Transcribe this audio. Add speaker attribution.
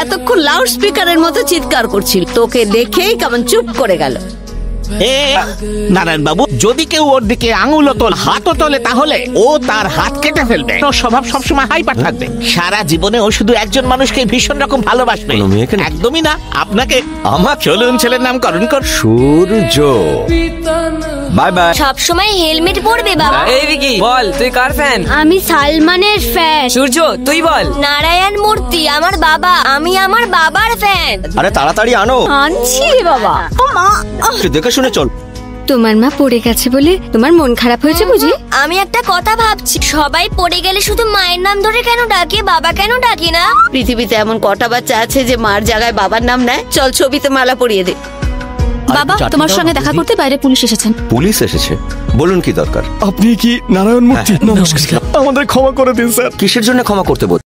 Speaker 1: এতক্ষণ লাউড স্পিকারের মতো চিৎকার করছিল, তোকে দেখেই কেমন চুপ করে গেল।
Speaker 2: নারায়ণ বাবু, যদি কেউ ওর দিকে আঙুলও তোলে, হাতও তোলে, তাহলে ও তার হাত কেটে ফেলবে। ওর স্বভাব সবসময় হাইপার থাকবে। সারা জীবনে ও শুধু একজন মানুষকে ভীষণ রকম ভালোবাসবে। একদমই না। আপনাকে আমার চলুন ছেলের নামকরণ কর।
Speaker 3: সূর্য। Bye bye.
Speaker 4: সব সময় হেলমেট পরবে বাবা।
Speaker 5: এই বিকি, বল তুই কার ফ্যান?
Speaker 4: আমি সালমানের ফ্যান।
Speaker 5: সূর্য তুই বল।
Speaker 4: নারায়ণ মূর্তি আমার বাবা, আমি আমার বাবার ফ্যান।
Speaker 3: আরে তাড়াতাড়ি আনো।
Speaker 1: আনছি বাবা।
Speaker 3: দেখে শুনে চল।
Speaker 4: তোমার মা পড়ে গেছে বলে তোমার মন খারাপ হয়েছে বুঝি? আমি একটা কথা ভাবছি, সবাই পড়ে গেলে শুধু মায়ের নাম ধরে কেন ডাকে, বাবা কেন ডাকি না?
Speaker 1: পৃথিবীতে এমন কটা বাচ্চা আছে যে মার জায়গায় বাবার নাম নেয়? চল ছবিতে মালা পরিয়ে দে।
Speaker 6: বাবা, তোমার সঙ্গে দেখা করতে বাইরে পুলিশ এসেছেন।
Speaker 3: পুলিশ এসেছে? বলুন কি দরকার?
Speaker 7: আপনি কি নারায়ণ মূর্তি? নমস্কার, আমাদের ক্ষমা করে দিন স্যার।
Speaker 3: কিসের জন্য ক্ষমা করতে বল?